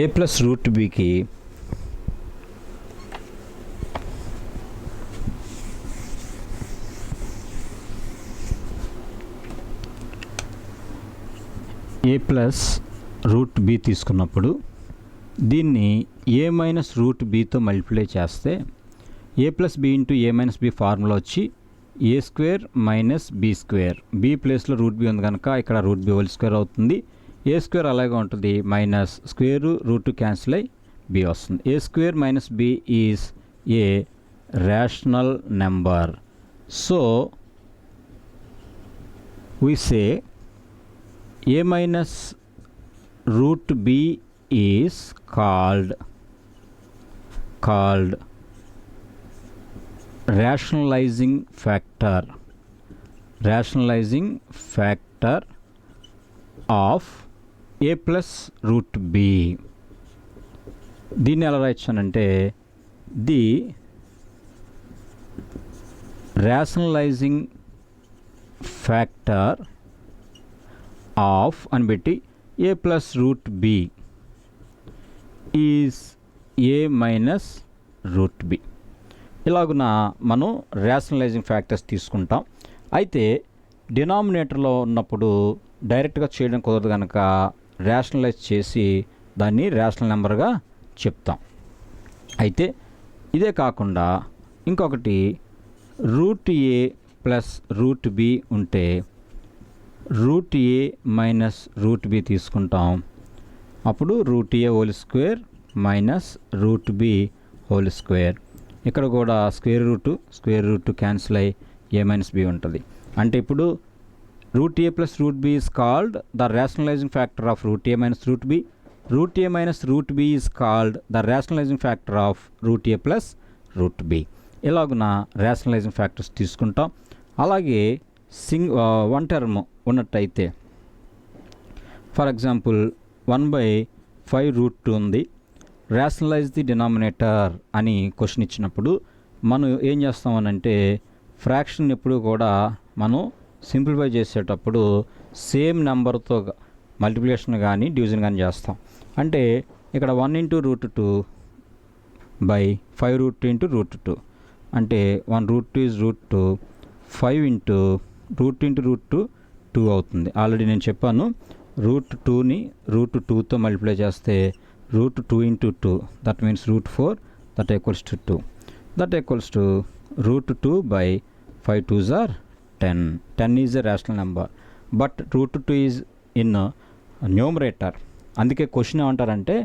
a ప్లస్ √bకి a ప్లస్ √b తీసుకున్నప్పుడు దీన్ని a మైనస్ √bతో మల్టిప్లై చేస్తే a plus b into a minus b formula వచ్చి a² మైనస్ b². b ప్లేస్లో √b ఉంది కనుక ఇక్కడ √b హోల్ స్క్వేర్ అవుతుంది. a² అలాగే ఉంటుంది, మైనస్ స్క్వేర్ రూట్ క్యాన్సిల్ అయ్యి b వస్తుంది. a² minus b is a rational number. So we say a minus √b is called rationalizing factor of a plus √b. దీన్ని ఎలా రాయొచ్చానంటే ది rationalizing factor ఆఫ్ అని పెట్టి a plus √b is a minus √b. ఇలాగున మనం రేషనలైజింగ్ ఫ్యాక్టర్స్ తీసుకుంటాం. అయితే డినామినేటర్లో ఉన్నప్పుడు డైరెక్ట్గా చేయడం కుదరదు కనుక రేషనలైజ్ చేసి దాన్ని రేషనల్ నెంబర్గా చెప్తాం. అయితే ఇదే కాకుండా ఇంకొకటి √a ప్లస్ √b ఉంటే √a మైనస్ √b తీసుకుంటాం. అప్పుడు √a whole square minus √b whole square. ఇక్కడ కూడా స్క్వేర్ రూట్ క్యాన్సిల్ అయ్యి a మైనస్ b ఉంటుంది. అంటే ఇప్పుడు √a plus √b is called the rationalising factor of √a minus √b. √a minus √b is called the rationalising factor of √a plus √b. ఇలాగున రేషనలైజింగ్ ఫ్యాక్టర్స్ తీసుకుంటాం. అలాగే వన్ టర్మ్ ఉన్నట్టయితే ఫర్ ఎగ్జాంపుల్ 1/5√2 ఉంది. రేషనలైజ్ ది డినామినేటర్ అని క్వశ్చన్ ఇచ్చినప్పుడు మనం ఏం చేస్తామనంటే ఫ్రాక్షన్ ఎప్పుడు కూడా మనం సింప్లిఫై చేసేటప్పుడు సేమ్ నెంబర్తో మల్టిప్లికేషన్ కానీ డివిజన్ కానీ చేస్తాం. అంటే ఇక్కడ 1 × √2 బై 5√2 × √2 అంటే 1√2 ఈజ్ √2, 5 ఇంటూ √2 2 అవుతుంది. ఆల్రెడీ నేను చెప్పాను √2ని √2తో మల్టిప్లై చేస్తే √2 × 2 that means √4 that equals to 2. That equals to √2 by 5 2s are 10. 10 is a rational number but √2 is in numerator. అందుకే క్వశ్చన్ ఏమంటారంటే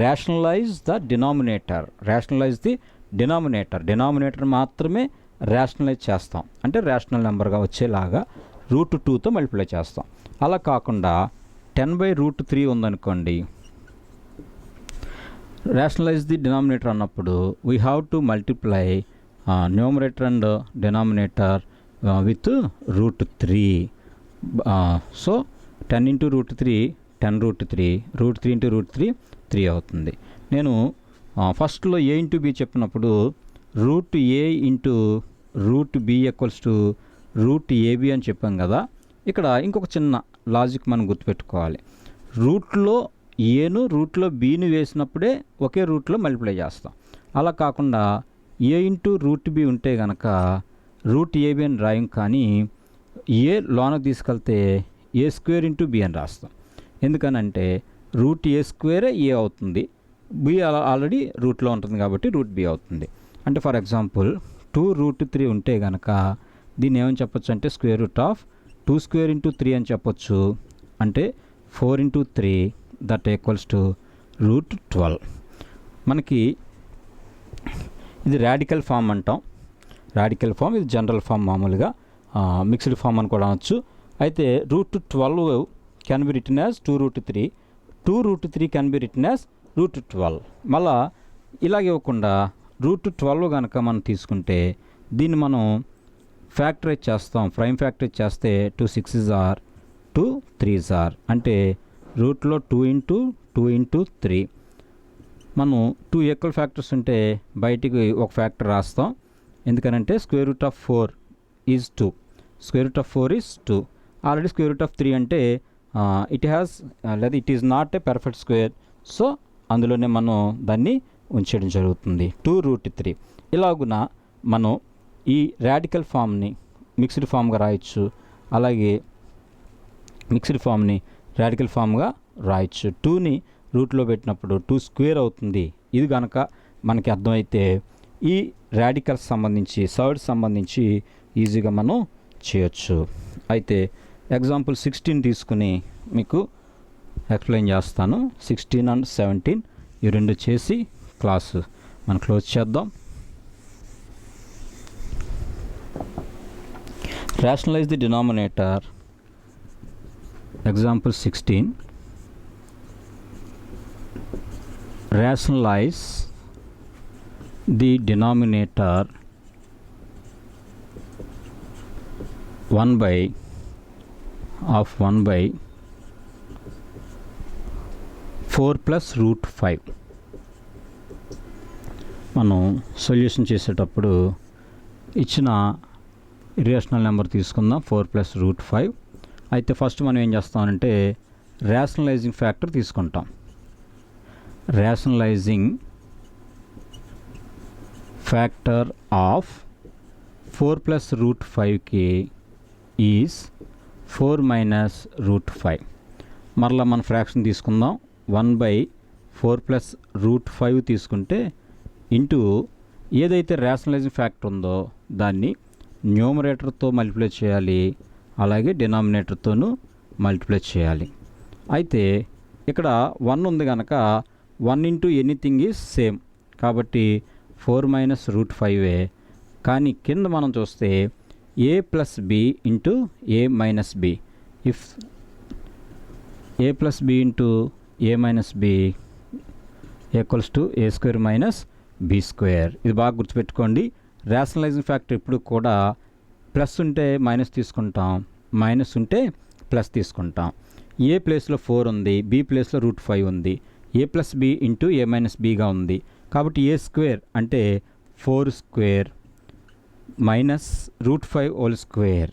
రేషనలైజ్ ది డినామినేటర్ మాత్రమే రేషనలైజ్ చేస్తాం. అంటే రేషనల్ నెంబర్గా వచ్చేలాగా √2తో మల్టిప్లై చేస్తాం. అలా కాకుండా 10/√3 ఉందనుకోండి, రేషనలైజ్ ది డినామినేటర్ అన్నప్పుడు we have to multiply numerator and denominator with √3. So 10 × √3 10√3, √3 × √3 3 అవుతుంది. నేను ఫస్ట్లో a × b చెప్పినప్పుడు √a × √b equals to √ab అని చెప్పాం కదా. ఇక్కడ ఇంకొక చిన్న లాజిక్ మనం గుర్తుపెట్టుకోవాలి. రూట్లో ఏను రూట్లో బీని వేసినప్పుడే ఒకే రూట్లో మల్టిప్లై చేస్తాం. అలా కాకుండా ఏ ఇంటూ రూట్ బి ఉంటే కనుక రూట్ ఏబి అని రాయం, కానీ ఏ లోనకు తీసుకెళ్తే ఏ స్క్వేర్ ఇంటూ బి అని రాస్తాం. ఎందుకనంటే రూట్ ఏ స్క్వేరే ఏ అవుతుంది, బి ఆల్రెడీ రూట్లో ఉంటుంది కాబట్టి రూట్ బి అవుతుంది. అంటే ఫర్ ఎగ్జాంపుల్ 2√3 ఉంటే కనుక దీన్ని ఏమని చెప్పొచ్చు అంటే square root of 2 square into 3 అని చెప్పొచ్చు. అంటే 4 ఇంటూ 3 దట్ ఈక్వల్స్ టు √12. మనకి ఇది రాడికల్ ఫామ్ అంటాం. రాడికల్ ఫామ్, ఇది జనరల్ ఫామ్, మామూలుగా మిక్స్డ్ ఫామ్ అని కూడా అనొచ్చు. అయితే √12 can be written as 2√3, 2√3 can be written as √12. మళ్ళా ఇలాగ ఇవ్వకుండా √12 కనుక మనం తీసుకుంటే దీన్ని మనం ఫ్యాక్టరైజ్ చేస్తాం. ప్రైమ్ ఫ్యాక్టరైజ్ చేస్తే 2 6s are 2 3s are, అంటే రూట్లో 2 ఇంటూ 2 ఇంటూ 3. మనం 2 ఈక్వల్ ఫ్యాక్టర్స్ ఉంటే బయటికి ఒక ఫ్యాక్టర్ రాస్తాం. ఎందుకనంటే square root of 4 is 2, square root of 4 is 2. Already square root of 3 అంటే ఇట్ హ్యాస్ లేదా it is not a perfect square, so అందులోనే మనం దాన్ని ఉంచడం జరుగుతుంది 2√3. ఇలాగున మనం ఈ రాడికల్ ఫామ్ని మిక్స్డ్ ఫామ్గా రాయొచ్చు, అలాగే మిక్స్డ్ ఫామ్ని రాడికల్ ఫామ్గా రాయొచ్చు. 2ని రూట్లో పెట్టినప్పుడు 2 స్క్వేర్ అవుతుంది. ఇది కనుక మనకి అర్థమైతే ఈ రాడికల్స్ సంబంధించి సర్డ్స్ సంబంధించి ఈజీగా మనం చేయొచ్చు. అయితే ఎగ్జాంపుల్ 16 తీసుకుని మీకు ఎక్స్ప్లెయిన్ చేస్తాను. 16 and 17 ఈ రెండు చేసి క్లాసు మనం క్లోజ్ చేద్దాం. Rationalize the denominator. Example 16. Rationalize the denominator 1 by 4 plus √5. మనం సొల్యూషన్ చేసేటప్పుడు ఇచ్చిన ఇర్రేషనల్ నెంబర్ తీసుకుందాం 4 plus √5. అయితే ఫస్ట్ మనం ఏం చేస్తామంటే రేషనలైజింగ్ ఫ్యాక్టర్ తీసుకుంటాం. రేషనలైజింగ్ ఫ్యాక్టర్ ఆఫ్ 4 plus √5కి ఈజ్ 4 minus √5. మరలా మన ఫ్రాక్షన్ తీసుకుందాం. 1 by 4 plus √5 తీసుకుంటే ఇంటూ ఏదైతే రేషనలైజింగ్ ఫ్యాక్టర్ ఉందో దాన్ని న్యూమరేటర్తో మల్టిప్లై చేయాలి, అలాగే డినామినేటర్తోనూ మల్టిప్లై చేయాలి. అయితే ఇక్కడ 1 ఉంది కనుక 1 ఇంటూ ఎనీథింగ్ ఈజ్ సేమ్, కాబట్టి 4 minus √5. కానీ కింద మనం చూస్తే a plus b into a minus b. If a plus b into a minus b equals to a square minus b square. ఇది బాగా గుర్తుపెట్టుకోండి. రేషనలైజింగ్ ఫ్యాక్టర్ ఇప్పుడు కూడా ప్లస్ ఉంటే మైనస్ తీసుకుంటాం, మైనస్ ఉంటే ప్లస్ తీసుకుంటాం. ఏ ప్లేస్లో 4 ఉంది, బి ప్లేస్లో √5 ఉంది, a plus B into a minus బీగా ఉంది. కాబట్టి a స్క్వేర్ అంటే 4 square minus √5 whole square,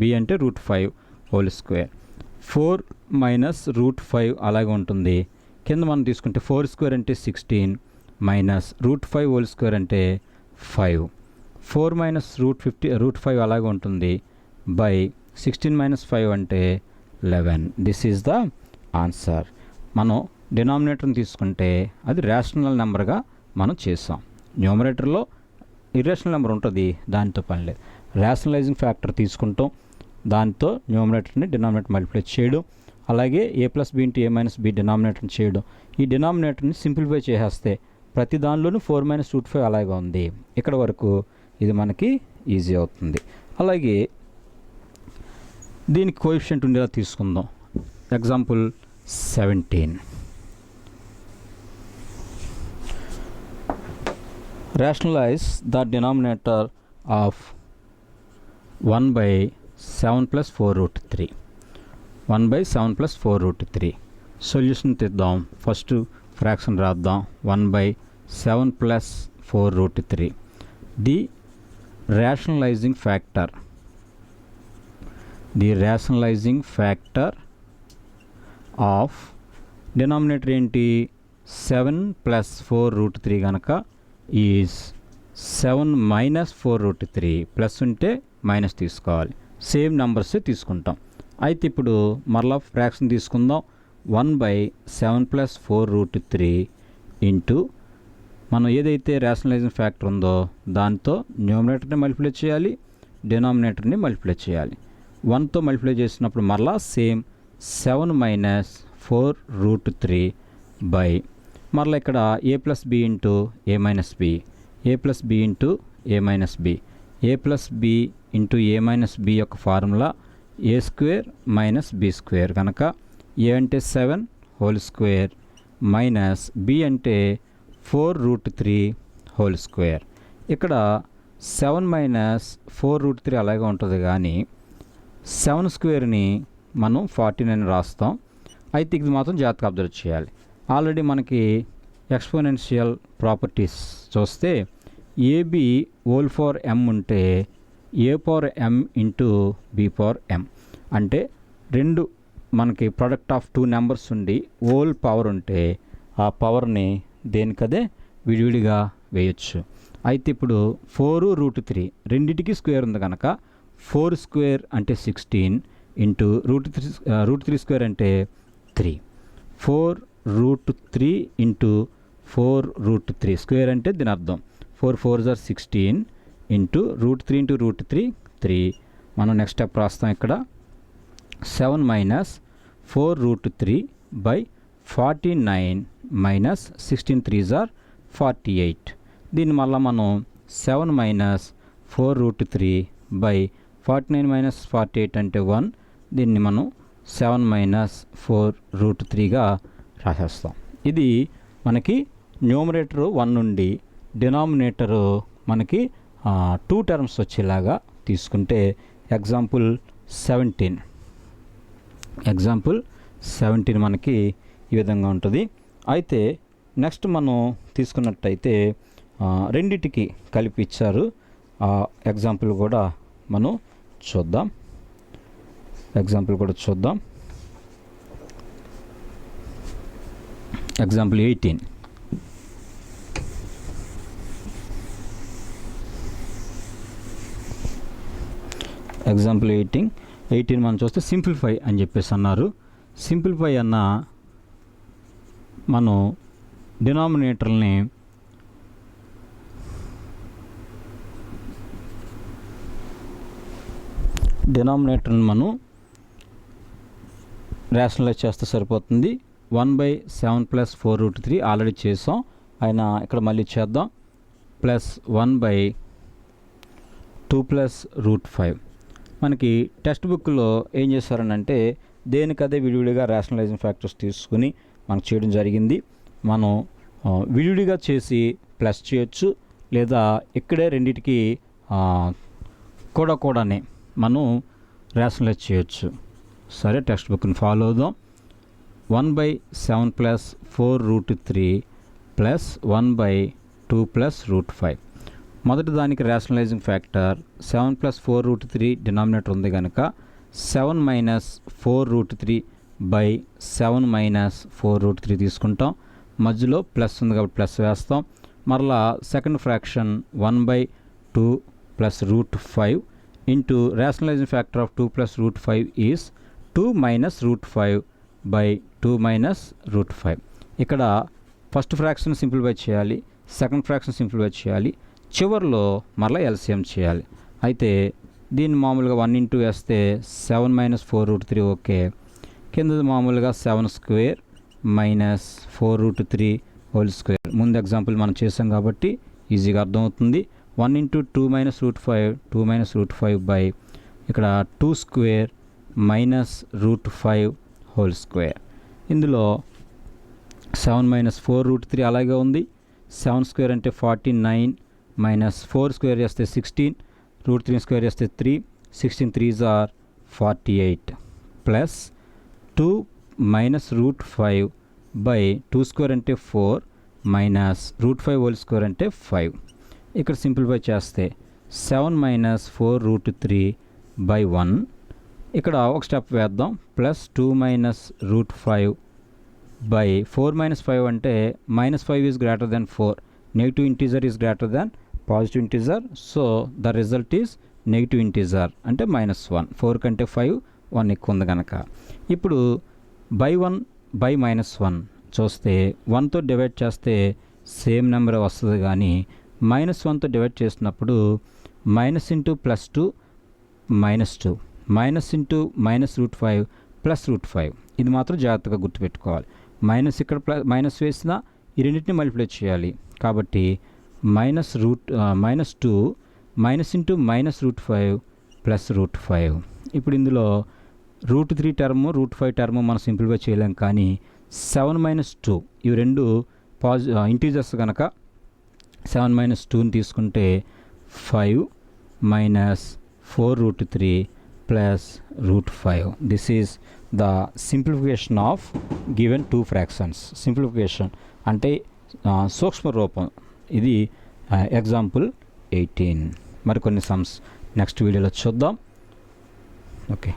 B అంటే √5 హోల్ స్క్వేర్. 4 మైనస్ √5 అలాగే ఉంటుంది. కింద మనం తీసుకుంటే 4 స్క్వేర్ అంటే 16 మైనస్ √5 హోల్ స్క్వేర్ అంటే 5. 4 మైనస్ √5 అలాగే ఉంటుంది బై 16 మైనస్ 5 అంటే 11. This is the answer. మనం డినామినేటర్ని తీసుకుంటే అది రేషనల్ నెంబర్గా మనం చేసాం. న్యూమరేటర్లో ఇర్రేషనల్ నెంబర్ ఉంటుంది, దానితో పని లేదు. రేషనలైజింగ్ ఫ్యాక్టర్ తీసుకుంటాం, దాంతో న్యూమరేటర్ని డినామినేటర్ మల్టిప్లై చేయడం, అలాగే a plus B into a minus B డినామినేటర్ని చేయడం. ఈ డినామినేటర్ని సింప్లిఫై చేసేస్తే ప్రతి దానిలోనూ 4 minus √5 అలాగే ఉంది. ఇక్కడ వరకు ఇది మనకి ఈజీ అవుతుంది. అలాగే దీనికి కోఎఫిషియంట్ ఉండేలా తీసుకుందాం. Example 17. Rationalize the denominator of 1 by 7 plus 4√3. 1 by 7 plus 4√3. Solution తెద్దాం. ఫస్ట్ ఫ్రాక్షన్ రాద్దాం. 1 by 7 plus 4√3. The rationalizing factor of denominator ఏంటి 7 ప్లస్ 4 రూట్ 3 కనుక ఈజ్ 7 మైనస్ 4 రూట్ 3 ప్లస్ ఉంటే మైనస్ తీసుకోవాలి, సేమ్ నెంబర్స్ తీసుకుంటాం. అయితే ఇప్పుడు మరలా ఫ్రాక్షన్ తీసుకుందాం. 1/7 ప్లస్ 4 రూట్ 3 ఇంటూ మనం ఏదైతే రేషనలైజింగ్ ఫ్యాక్టర్ ఉందో దాంతో న్యూమరేటర్ని మల్టిప్లై చేయాలి, డినామినేటర్ని మల్టిప్లై చేయాలి. 1తో మల్టిప్లై చేసినప్పుడు మరలా సేమ్ 7 మైనస్ 4 రూట్ 3 బై మరలా ఇక్కడ ఏ ప్లస్ బి ఇంటూ ఏ మైనస్ బి, ఏ ప్లస్ బి ఇంటూ ఏ మైనస్ బి, ఏ ప్లస్ బి ఇంటూ ఏ మైనస్ బి యొక్క ఫార్ములా ఏ స్క్వేర్ మైనస్ బి స్క్వేర్ కనుక ఏ అంటే 7 హోల్ స్క్వేర్ మైనస్ బి అంటే 4 రూట్ 3 హోల్ స్క్వేర్. ఇక్కడ 7 మైనస్ 4 రూట్ 3 అలాగే ఉంటుంది, కానీ 7 స్క్వేర్ని మనం 49 రాస్తాం. అయితే ఇది మాత్రం జాగ్రత్తగా అబ్జర్వ్ చేయాలి. ఆల్రెడీ మనకి ఎక్స్పోనెన్షియల్ ప్రాపర్టీస్ చూస్తే ఏబి హోల్ ఫర్ ఎమ్ ఉంటే ఏ పవర్ ఎమ్ ఇంటూ బి పవర్ ఎమ్ అంటే రెండు మనకి ప్రొడక్ట్ ఆఫ్ 2 నెంబర్స్ ఉండి హోల్ పవర్ ఉంటే ఆ పవర్ని దేనికదే విడివిడిగా వేయచ్చు. అయితే ఇప్పుడు 4 రూట్ 3 రెండింటికి స్క్వేర్ ఉంది కనుక 4 స్క్వేర్ అంటే 16 ఇంటూ రూట్ 3 స్క్వేర్ అంటే 3. 4 రూట్ 3 ఇంటూ 4 రూట్ 3 స్క్వేర్ అంటే దీని అర్థం 4 4s are 16 into root 3 into root 3 3. మనం నెక్స్ట్ స్టెప్ రాస్తాం. ఇక్కడ 7 minus 4 root 3 by 49 minus 16 3s are 48. దీన్ని మళ్ళీ మనం 7 మైనస్ 4 రూట్ 3 బై 49 మైనస్ 48 అంటే 1. దీన్ని మనం 7 మైనస్ 4 రూట్ 3గా రాసేస్తాం. ఇది మనకి న్యూమరేటర్ 1 నుండి డినామినేటరు మనకి 2 టర్మ్స్ వచ్చేలాగా తీసుకుంటే ఎగ్జాంపుల్ 17 మనకి ఈ విధంగా ఉంటుంది. అయితే నెక్స్ట్ మనం తీసుకున్నట్టయితే రెండిటికి కలిపి ఇచ్చారు. ఎగ్జాంపుల్ కూడా మనం చూద్దాం. ఎగ్జాంపుల్ 18. ఎగ్జాంపుల్ 18 మనం చూస్తే సింప్లిఫై అని చెప్పేసి అన్నారు. సింప్లిఫై అన్న మనం డినామినేటర్ని మనం రేషనలైజ్ చేస్తే సరిపోతుంది. 1/7 ప్లస్ 4 రూట్ 3 ఆల్రెడీ చేసాం, అయినా ఇక్కడ మళ్ళీ చేద్దాం. Plus 1/2 plus root 5. మనకి టెక్స్ట్ బుక్లో ఏం చేశారనంటే దేనికదే విడివిడిగా రేషనలైజింగ్ ఫ్యాక్టర్స్ తీసుకుని మనకు చేయడం జరిగింది. మనం విడివిడిగా చేసి ప్లస్ చేయొచ్చు, లేదా ఇక్కడే రెండింటికి కూడానే మనం రేషనలైజ్ చేయొచ్చు. సరే, టెక్స్ట్ బుక్ని ఫాలో అవుదాం. 1/7 plus 4 root 3 plus 1/2 plus root 5. మొదటి దానికి rationalising factor 7 plus 4 root 3 denominator ఉంది కనుక 7 minus 4 root 3 by 7 minus 4 root 3 తీసుకుంటాం. మధ్యలో ప్లస్ ఉంది కాబట్టి ప్లస్ వేస్తాం. మరలా second fraction 1/2 plus root 5 into rationalising factor of 2 plus root 5 is 2 minus root 5 by 2 minus root 5. ఇక్కడ ఫస్ట్ ఫ్రాక్షన్ సింప్లిఫై చేయాలి, సెకండ్ ఫ్రాక్షన్ సింప్లిఫై చేయాలి, చివరిలో మరలా ఎల్సిఎం చేయాలి. అయితే దీన్ని మామూలుగా 1 ఇంటూ వేస్తే 7 మైనస్ 4 రూట్ 3 ఓకే. కిందది మామూలుగా 7 square minus 4 root 3 whole square. ముందు ఎగ్జాంపుల్ మనం చేసాం కాబట్టి ఈజీగా అర్థమవుతుంది. 1 into 2 minus root 5 2 minus root 5 by ఇక్కడ 2 square minus root 5 whole square. ఇందులో 7 మైనస్ 4 రూట్ 3 అలాగే ఉంది. 7 స్క్వేర్ అంటే 49 మైనస్ 4 స్క్వేర్ చేస్తే 16 రూట్ 3 స్క్వేర్ చేస్తే 3 16 3s are 48 plus 2 minus root 5 by 2 square అంటే 4 మైనస్ రూట్ 5 హోల్ స్క్వేర్ అంటే 5. ఇక్కడ సింప్లిఫై చేస్తే 7 మైనస్ 4 రూట్ 3 బై 1. ఇక్కడ ఒక స్టెప్ వేద్దాం. Plus 2 minus root 5 by 4 minus 5 అంటే -5 is greater than 4, negative integer is greater than positive integer, so the result is negative integer అంటే -1. 4 కంటే 5 1 ఎక్కువ ఉంది కనుక. ఇప్పుడు బై 1 బై -1 చూస్తే 1తో డివైడ్ చేస్తే సేమ్ నెంబర్ వస్తుంది, కానీ -1తో డివైడ్ చేసినప్పుడు మైనస్ ఇంటూ +2 -2 మైనస్ ఇంటూ -5 +5. ఇది మాత్రం జాగ్రత్తగా గుర్తుపెట్టుకోవాలి. మైనస్ ఇక్కడ మైనస్ వేసినా ఈ రెండింటిని మల్టిప్లై చేయాలి. కాబట్టి -2 మైనస్ ఇంటూ -5 +5. ఇప్పుడు ఇందులో √3 టర్మ్ √5 టర్మ్ మనం సింప్లిఫై చేయలేం, కానీ 7 - 2 ఇవి రెండు ఇంటీజర్స్ కనుక 7 - 2ని తీసుకుంటే 5 - 4√3 +5. This is the simplification of given 2 fractions. Simplification అంటే సూక్ష్మ రూపం. ఇది ఎగ్జాంపుల్ 18. మరికొన్ని సమ్స్ నెక్స్ట్ వీడియోలో చూద్దాం. ఓకే.